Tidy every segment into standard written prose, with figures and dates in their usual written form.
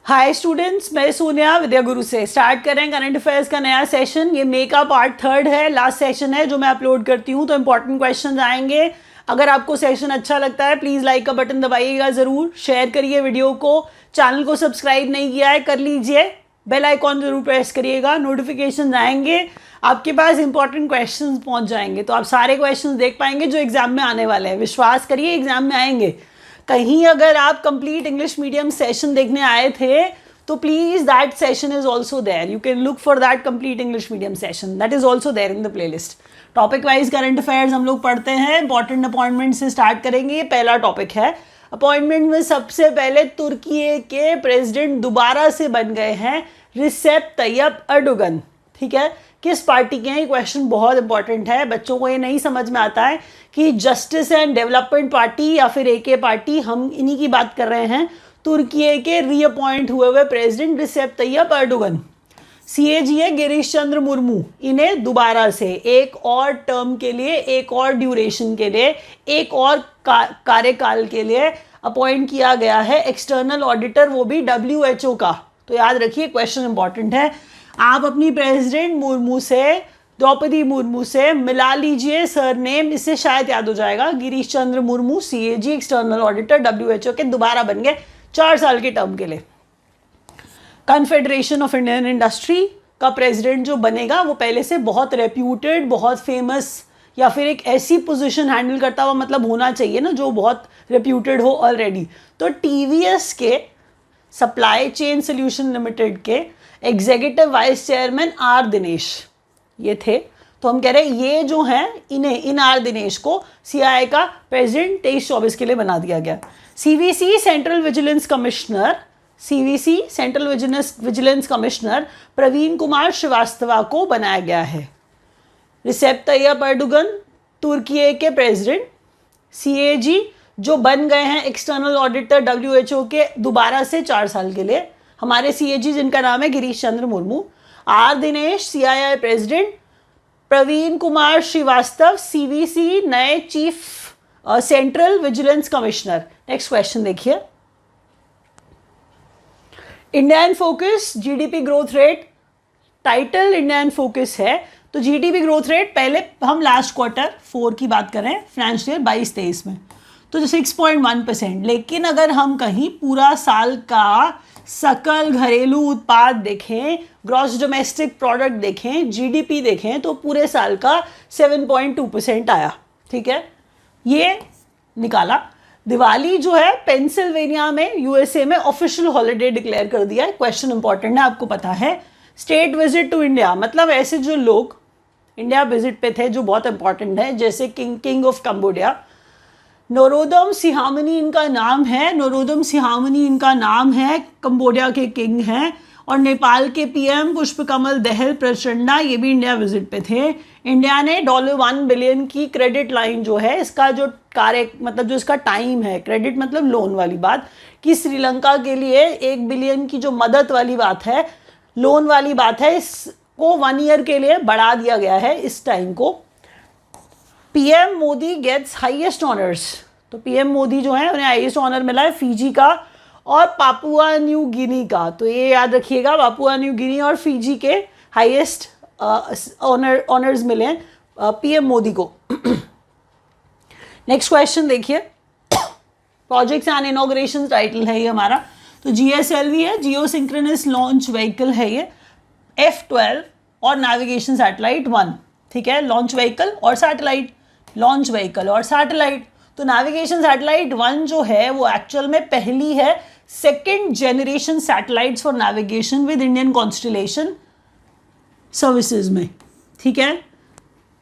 Hi students, मैं सोनिया विद्या गुरु से start करें करंट अफेयर्स का नया सेशन। ये मे का पार्ट 3 है, लास्ट सेशन है जो मैं अपलोड करती हूँ। तो इंपॉर्टेंट क्वेश्चंस आएंगे। अगर आपको सेशन अच्छा लगता है प्लीज़ लाइक का बटन दबाइएगा, ज़रूर शेयर करिए वीडियो को। चैनल को सब्सक्राइब नहीं किया है कर लीजिए, बेल आइकॉन जरूर प्रेस करिएगा, नोटिफिकेशन आएंगे, आपके पास इंपॉर्टेंट क्वेश्चंस पहुंच जाएंगे तो आप सारे क्वेश्चंस देख पाएंगे जो एग्जाम में आने वाले हैं। विश्वास करिए एग्जाम में आएंगे। कहीं अगर आप कंप्लीट इंग्लिश मीडियम सेशन देखने आए थे तो please that session is also there, you can look for that complete English medium session, that is also there in the playlist. Topic wise current affairs हम लोग पढ़ते हैं। इंपॉर्टेंट अपॉइंटमेंट से start करेंगे। ये पहला टॉपिक है। अपॉइंटमेंट में सबसे पहले तुर्की के प्रेसिडेंट दोबारा से बन गए हैं रिसेप तैयब अर्दोगन। ठीक है, किस पार्टी के हैं? ये क्वेश्चन बहुत इंपॉर्टेंट है। बच्चों को ये नहीं समझ में आता है कि जस्टिस एंड डेवलपमेंट पार्टी या फिर एके पार्टी, हम इन्हीं की बात कर रहे हैं। तुर्की के रीअपॉइंट हुए प्रेसिडेंट रिसेप तैयब अर्दोगन। सीएजी है गिरीश चंद्र मुर्मू, इन्हें दोबारा से एक और टर्म के लिए, एक और ड्यूरेशन के लिए, एक और कार्यकाल के लिए अपॉइंट किया गया है एक्सटर्नल ऑडिटर, वो भी WHO का। तो याद रखिए क्वेश्चन इंपॉर्टेंट है। आप अपनी प्रेसिडेंट मुर्मू से, द्रौपदी मुर्मू से मिला लीजिए सरनेम, इससे शायद याद हो जाएगा। Girish Chandra Murmu CAG external auditor WHO के दोबारा बन गए 4 साल के टर्म के लिए। कन्फेडरेशन ऑफ इंडियन इंडस्ट्री का प्रेसिडेंट जो बनेगा वो पहले से बहुत रेप्यूटेड, बहुत फेमस, या फिर एक ऐसी पोजीशन हैंडल करता हुआ मतलब होना चाहिए ना जो बहुत रेप्यूटेड हो ऑलरेडी। तो टीवीएस के सप्लाई चेन सोल्यूशन लिमिटेड के executive vice chairman are Dinesh ये थे। तो हम कह रहे हैं ये जो हैं इन आर दिनेश को सीआईए का प्रेसिडेंट 23-24 के लिए बना दिया गया। CVC central vigilance commissioner Praveen Kumar Srivastava को बनाया गया है। रिसेप तैयब अर्दोगन तुर्की के प्रेसिडेंट, सीएजी जो बन गए हैं एक्सटर्नल ऑडिटर WHO के दोबारा से 4 साल के लिए। हमारे सीएजी जिनका नाम है Girish Chandra Murmu, R Dinesh CII president, Praveen Kumar Srivastava CVC नए chief central vigilance commissioner. Next question देखिए। India in focus GDP growth rate, title India in focus है। तो जीडीपी ग्रोथ रेट पहले हम लास्ट क्वार्टर 4 की बात करें फाइनेंशियल 22-23 में तो 6.1%, लेकिन अगर हम कहीं पूरा साल का सकल घरेलू उत्पाद देखें, ग्रॉस डोमेस्टिक प्रोडक्ट देखें, जीडीपी देखें तो पूरे साल का 7.2% आया। ठीक है, ये निकाला। दिवाली जो है पेंसिल्वेनिया में यूएसए में ऑफिशियल हॉलिडे डिक्लेयर कर दिया है। क्वेश्चन इंपॉर्टेंट है, आपको पता है। स्टेट विजिट टू इंडिया, मतलब ऐसे जो लोग इंडिया विजिट पे थे जो बहुत इंपॉर्टेंट है, जैसे किंग ऑफ कंबोडिया नोरोदम सिहामनी इनका नाम है। नोरोदम सिहामनी इनका नाम है, कंबोडिया के किंग हैं। और नेपाल के पीएम पुष्पकमल दहल प्रचंडा, ये भी इंडिया विजिट पे थे। इंडिया ने $1 बिलियन की क्रेडिट लाइन जो है, इसका जो कार्य मतलब जो इसका टाइम है, क्रेडिट मतलब लोन वाली बात, कि श्रीलंका के लिए 1 बिलियन की जो मदद वाली बात है, लोन वाली बात है, इसको 1 ईयर के लिए बढ़ा दिया गया है इस टाइम को। PM Modi gets highest honours, तो पीएम मोदी जो है उन्हें हाईएस्ट ऑनर मिला है फिजी का और पापुआ न्यू गिनी का। तो ये याद रखिएगा, पापुआ न्यू गिनी और फिजी के हाईएस्ट ऑनर्स मिले हैं पीएम मोदी को। नेक्स्ट क्वेश्चन देखिए। प्रोजेक्ट्स एंड इनॉग्रेशन टाइटल है ये हमारा। तो GSLV है, जियो सिंक्रोनस लॉन्च व्हीकल है ये, F-12 और नेविगेशन सैटेलाइट 1। ठीक है, लॉन्च व्हीकल और सैटेलाइट, लॉन्च व्हीकल और सैटेलाइट। तो नेविगेशन सैटेलाइट 1 जो है वो एक्चुअल में पहली है 2nd generation satellites for navigation with Indian constellation services में। ठीक है,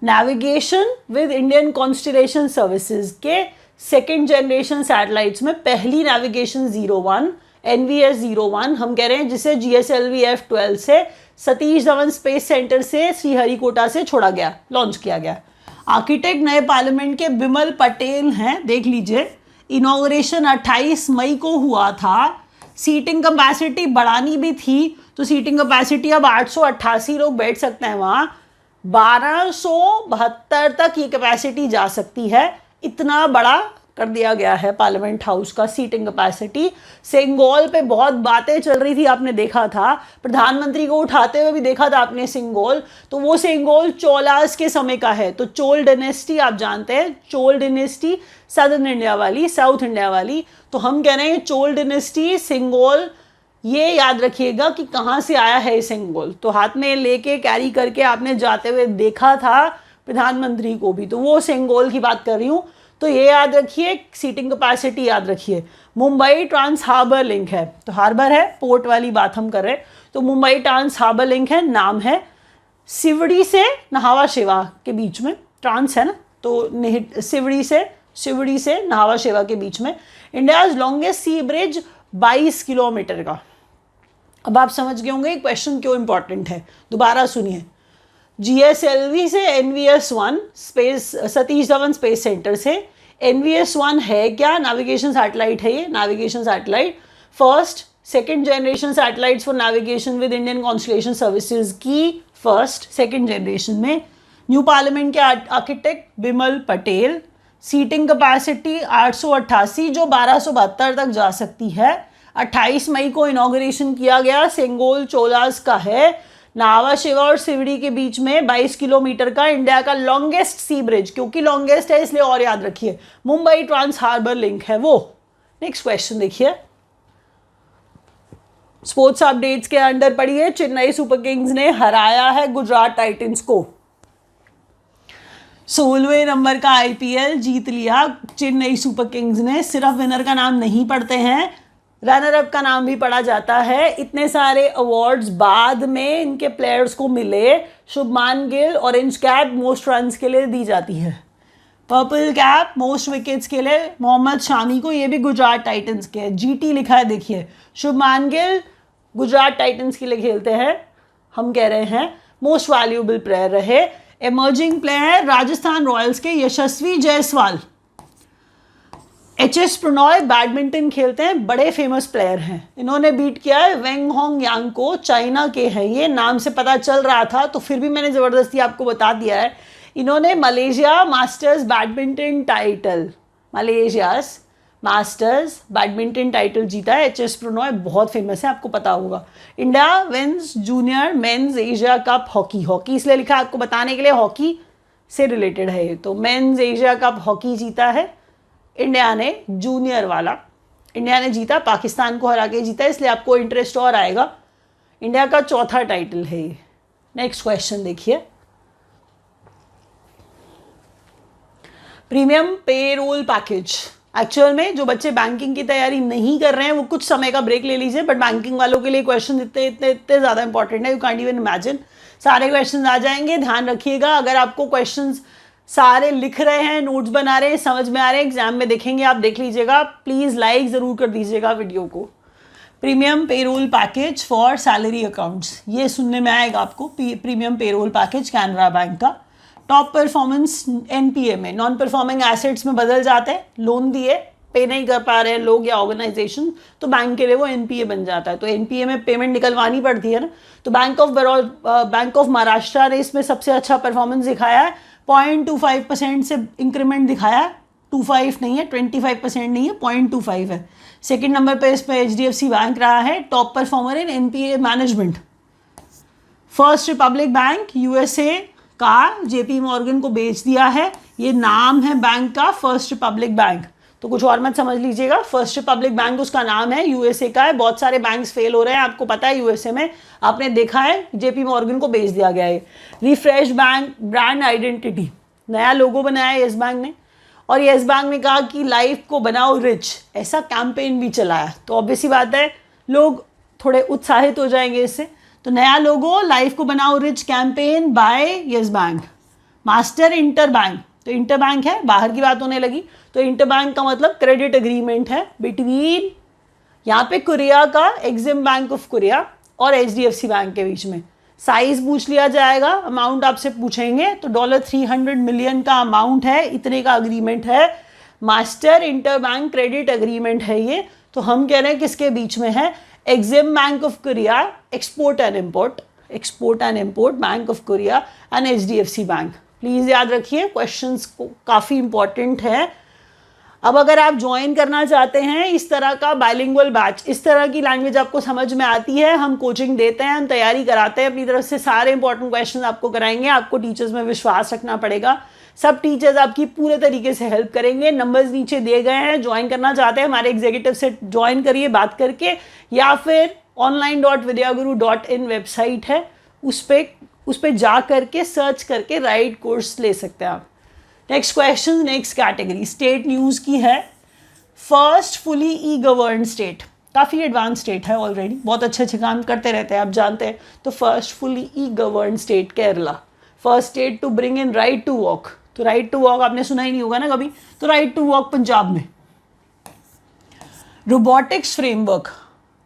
navigation with Indian constellation services के 2nd जनरेशन सैटेलाइट्स में पहली नेविगेशन 01 NVS-01 हम कह रहे हैं, जिसे GSLV F-12 से सतीश धवन स्पेस सेंटर से श्रीहरिकोटा से छोड़ा गया, लॉन्च किया गया। आर्किटेक्ट नए पार्लियामेंट के बिमल पटेल हैं, देख लीजिए। इनॉग्रेशन 28 मई को हुआ था। सीटिंग कैपेसिटी बढ़ानी भी थी, तो सीटिंग कैपेसिटी अब 888 लोग बैठ सकते हैं वहाँ, 1272 तक ये कैपेसिटी जा सकती है। इतना बड़ा कर दिया गया है पार्लियामेंट हाउस का सीटिंग कैपेसिटी। सिंगोल पे बहुत बातें चल रही थी, आपने देखा था, प्रधानमंत्री को उठाते हुए भी देखा था आपने सिंगोल। तो वो सिंगोल चोलास के समय का है। तो चोल डायनेस्टी आप जानते हैं, चोल डायनेस्टी सदर्न इंडिया वाली, साउथ इंडिया वाली। तो हम कह रहे हैं चोल डायनेस्टी सिंगोल, ये याद रखिएगा कि कहाँ से आया है सिंगोल। तो हाथ में लेके कैरी करके आपने जाते हुए देखा था प्रधानमंत्री को भी, तो वो सिंगोल की बात कर रही हूँ। तो ये याद रखिए, सीटिंग कैपेसिटी याद रखिए। मुंबई ट्रांस हार्बर लिंक है, तो हार्बर है, पोर्ट वाली बात हम कर रहे हैं। तो मुंबई ट्रांस हार्बर लिंक है, नाम है। सिवड़ी से नहावा शेवा के बीच में, ट्रांस है ना, तो सिवड़ी से नहावा शेवा के बीच में। इंडियाज लॉन्गेस्ट सी ब्रिज 22 किलोमीटर का। अब आप समझ गए होंगे क्वेश्चन क्यों इंपॉर्टेंट है, दोबारा सुनिए। GSLV से NVS-1 space, Satish Dhawan space centre से NVS-1 है क्या? नेविगेशन सैटेलाइट है ये, navigation satellite. First second generation satellites for navigation with Indian constellation services की फर्स्ट सेकेंड जनरेशन में। न्यू पार्लियामेंट के architect Bimal Patel. Seating capacity 888 जो 1272 तक जा सकती है। 28 मई को इनॉग्रेशन किया गया, सिंगोल चोलास का है। नावा शिवा और सिवड़ी के बीच में 22 किलोमीटर का इंडिया का लॉन्गेस्ट सी ब्रिज, क्योंकि लॉन्गेस्ट है इसलिए और याद रखिए, मुंबई ट्रांस हार्बर लिंक है वो। नेक्स्ट क्वेश्चन देखिए, स्पोर्ट्स अपडेट्स के अंडर पढ़िए। चेन्नई सुपर किंग्स ने हराया है गुजरात टाइटंस को। 16वें नंबर का IPL जीत लिया चेन्नई सुपर किंग्स ने। सिर्फ विनर का नाम नहीं पढ़ते हैं, रनर अप का नाम भी पढ़ा जाता है। इतने सारे अवार्ड्स बाद में इनके प्लेयर्स को मिले। Shubman Gill orange cap most runs के लिए दी जाती है, पर्पल कैप मोस्ट विकेट्स के लिए मोहम्मद शामी को, ये भी गुजरात टाइटंस के। GT लिखा है देखिए, शुभमान गिल गुजरात टाइटंस के लिए खेलते हैं। हम कह रहे हैं मोस्ट वैल्यूएबल प्लेयर रहे। एमर्जिंग प्लेयर राजस्थान रॉयल्स के यशस्वी जायसवाल। HS प्रणॉय बैडमिंटन खेलते हैं, बड़े फेमस प्लेयर हैं। इन्होंने बीट किया है वेंग होंग यांग को, चाइना के हैं ये, नाम से पता चल रहा था तो फिर भी मैंने ज़बरदस्ती आपको बता दिया है। इन्होंने Malaysia Masters badminton title, Malaysia's Masters badminton title जीता है। HS प्रणॉय बहुत फेमस है, आपको पता होगा। India wins junior men's Asia cup hockey, hockey इसलिए लिखा आपको बताने के लिए, हॉकी से रिलेटेड है ये। तो मेंस एशिया कप हॉकी जीता है इंडिया ने, जूनियर वाला इंडिया ने जीता, पाकिस्तान को हरा के जीता, इसलिए आपको इंटरेस्ट और आएगा। इंडिया का चौथा टाइटल है ये। नेक्स्ट क्वेश्चन देखिए, प्रीमियम पेरोल पैकेज। एक्चुअल में जो बच्चे बैंकिंग की तैयारी नहीं कर रहे हैं वो कुछ समय का ब्रेक ले लीजिए, बट बैंकिंग वालों के लिए क्वेश्चन इतने इतने इतने ज़्यादा इंपॉर्टेंट है, यू कांट इवन इमेजिन। सारे क्वेश्चन आ जाएंगे, ध्यान रखिएगा। अगर आपको क्वेश्चंस सारे लिख रहे हैं, नोट्स बना रहे हैं, समझ में आ रहे हैं, एग्जाम में देखेंगे, आप देख लीजिएगा। प्लीज़ लाइक ज़रूर कर दीजिएगा वीडियो को। Premium payroll package for salary accounts, ये सुनने में आएगा आपको। Premium payroll package Canara bank का। टॉप परफॉर्मेंस NPA में, नॉन परफॉर्मिंग एसेट्स में बदल जाते हैं। लोन दिए, पे नहीं कर पा रहे हैं लोग या ऑर्गेनाइजेशन, तो बैंक के लिए वो NPA बन जाता है। तो NPA में पेमेंट निकलवानी पड़ती है ना। तो बैंक ऑफ महाराष्ट्र ने इसमें सबसे अच्छा परफॉर्मेंस दिखाया है, 0.25% से इंक्रीमेंट दिखाया है। 25 नहीं है, 25% नहीं है, 0.25 है। सेकेंड नंबर पे इस पर HDFC बैंक रहा है टॉप परफॉर्मर इन NPA management. First Republic bank USA का JP मॉर्गन को बेच दिया है, ये नाम है बैंक का, फर्स्ट रिपब्लिक बैंक। तो कुछ और मत समझ लीजिएगा, फर्स्ट रिपब्लिक बैंक उसका नाम है, USA का है। बहुत सारे बैंक्स फेल हो रहे हैं, आपको पता है USA में, आपने देखा है, JP मॉर्गन को बेच दिया गया है। रिफ्रेश बैंक ब्रांड आइडेंटिटी, नया लोगो बनाया है येस बैंक ने, और येस बैंक ने कहा कि लाइफ को बनाओ रिच, ऐसा कैंपेन भी चलाया। तो ऑब्वियसली बात है लोग थोड़े उत्साहित हो जाएंगे इससे। तो नया लोगो, लाइफ को बनाओ rich campaign by Yes Bank. Master inter bank, तो इंटर बैंक है, बाहर की बात होने लगी। तो इंटर बैंक का मतलब क्रेडिट एग्रीमेंट है बिटवीन, यहाँ पे कोरिया का एग्जिम बैंक ऑफ कोरिया और HDFC बैंक के बीच में। साइज पूछ लिया जाएगा, अमाउंट आपसे पूछेंगे, तो $300 मिलियन का अमाउंट है, इतने का अग्रीमेंट है। Master inter bank credit agreement है ये। तो हम कह रहे हैं किसके बीच में है? EXIM bank of Korea, export and import bank of Korea and HDFC bank. Please याद रखिए, क्वेश्चंस काफ़ी इंपॉर्टेंट है। अब अगर आप ज्वाइन करना चाहते हैं इस तरह का बाइलिंगुअल बैच, इस तरह की लैंग्वेज आपको समझ में आती है, हम कोचिंग देते हैं, हम तैयारी कराते हैं अपनी तरफ से, सारे इंपॉर्टेंट क्वेश्चन आपको कराएंगे, आपको टीचर्स में विश्वास रखना पड़ेगा, सब टीचर्स आपकी पूरे तरीके से हेल्प करेंगे। नंबर्स नीचे दिए गए हैं, ज्वाइन करना चाहते हैं हमारे एग्जीक्यूटिव से ज्वाइन करिए बात करके, या फिर online.vidyaguru.in वेबसाइट है, उस पर जा करके सर्च करके राइट कोर्स ले सकते हैं आप। Next question, next category state news की है। First fully e govern state, काफ़ी एडवांस स्टेट है ऑलरेडी, बहुत अच्छे अच्छे काम करते रहते हैं आप जानते हैं। तो first fully e govern state Kerala, first state to bring in right to walk, तो राइट टू वॉक आपने सुना ही नहीं होगा ना कभी, तो राइट टू वॉक पंजाब में। रोबोटिक्स फ्रेमवर्क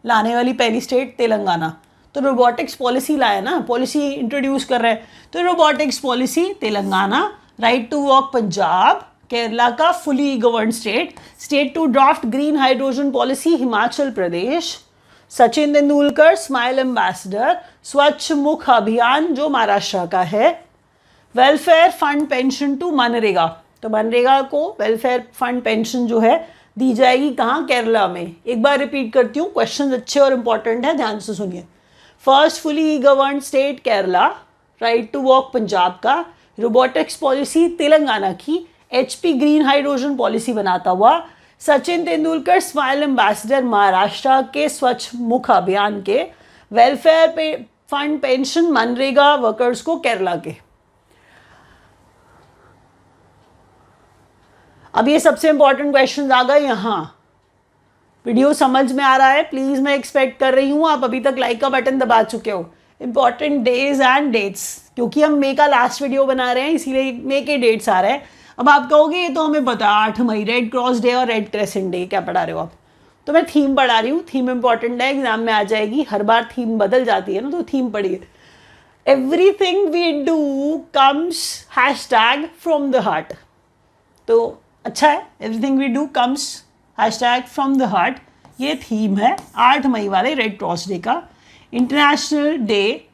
लाने वाली पहली स्टेट तेलंगाना, तो रोबोटिक्स पॉलिसी लाया ना, पॉलिसी इंट्रोड्यूस कर रहे हैं, तो robotics policy Telangana, right to walk Punjab, Kerala का fully govern state, state to draft green hydrogen policy Himachal Pradesh, Sachin Tendulkar smile ambassador, Swachh Mukh Abhiyan जो महाराष्ट्र का है, वेलफेयर फंड पेंशन टू मनरेगा, तो मनरेगा को वेलफेयर फंड पेंशन जो है दी जाएगी कहाँ, केरला में। एक बार रिपीट करती हूँ, क्वेश्चन अच्छे और इंपॉर्टेंट है, ध्यान से सुनिए। First fully govern state Kerala, right to walk Punjab का, रोबोटिक्स पॉलिसी तेलंगाना की, HP ग्रीन हाइड्रोजन पॉलिसी बनाता हुआ सचिन तेंदुलकर स्माइल एम्बेसडर महाराष्ट्र के स्वच्छ मुख अभियान के, welfare fund pension MNREGA workers को केरला के। अब ये सबसे इंपॉर्टेंट क्वेश्चन आ गए यहाँ। वीडियो समझ में आ रहा है प्लीज, मैं एक्सपेक्ट कर रही हूँ आप अभी तक लाइक का बटन दबा चुके हो। इंपॉर्टेंट डेज एंड डेट्स, क्योंकि हम मे का लास्ट वीडियो बना रहे हैं इसीलिए मे के डेट्स आ रहे हैं। अब आप कहोगे ये तो हमें पता, 8 मई रेड क्रॉस डे और रेड क्रेसेंट डे, क्या पढ़ा रहे हो आप? तो मैं थीम पढ़ा रही हूँ, थीम इंपॉर्टेंट है, एग्जाम में आ जाएगी, हर बार थीम बदल जाती है ना, तो थीम पढ़िए। Everything we do comes hashtag from the heart, तो अच्छा है, everything we do comes hashtag from the heart, ये थीम है 8 मई वाले रेड क्रॉस डे का। International day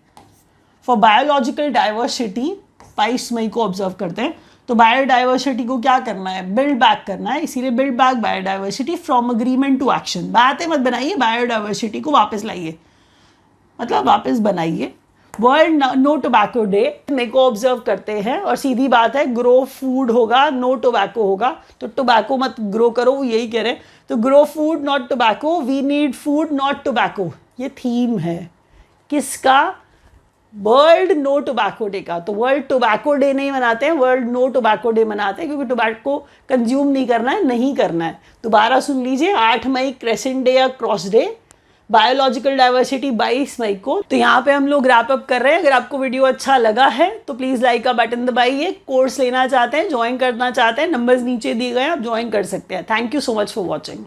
for biological diversity 22 मई को ऑब्जर्व करते हैं। तो बायोडाइवर्सिटी को क्या करना है, बिल्ड बैक करना है, इसीलिए build back biodiversity from agreement to action. बातें मत बनाइए, बायोडाइवर्सिटी को वापस लाइए, मतलब वापस बनाइए। वर्ल्ड नो टोबैको डे मे को ऑब्जर्व करते हैं, और सीधी बात है ग्रो फूड होगा, नो टोबैको होगा, तो टोबैको मत ग्रो करो, वो यही कह रहे हैं। तो grow food not tobacco, we need food not tobacco, ये थीम है किसका, वर्ल्ड नो टोबैको डे का। तो वर्ल्ड टोबैको डे नहीं मनाते हैं, वर्ल्ड नो टोबैको डे मनाते हैं, क्योंकि टोबैको कंज्यूम नहीं करना है, नहीं करना है। दोबारा सुन लीजिए, 8 मई क्रेसेंट डे या क्रॉस डे, बायोलॉजिकल डाइवर्सिटी 22 मई को। तो यहाँ पे हम लोग रैप अप कर रहे हैं। अगर आपको वीडियो अच्छा लगा है तो प्लीज़ लाइक का बटन दबाइए। कोर्स लेना चाहते हैं, ज्वाइन करना चाहते हैं, नंबर्स नीचे दिए गए हैं, आप ज्वाइन कर सकते हैं। Thank you so much for watching.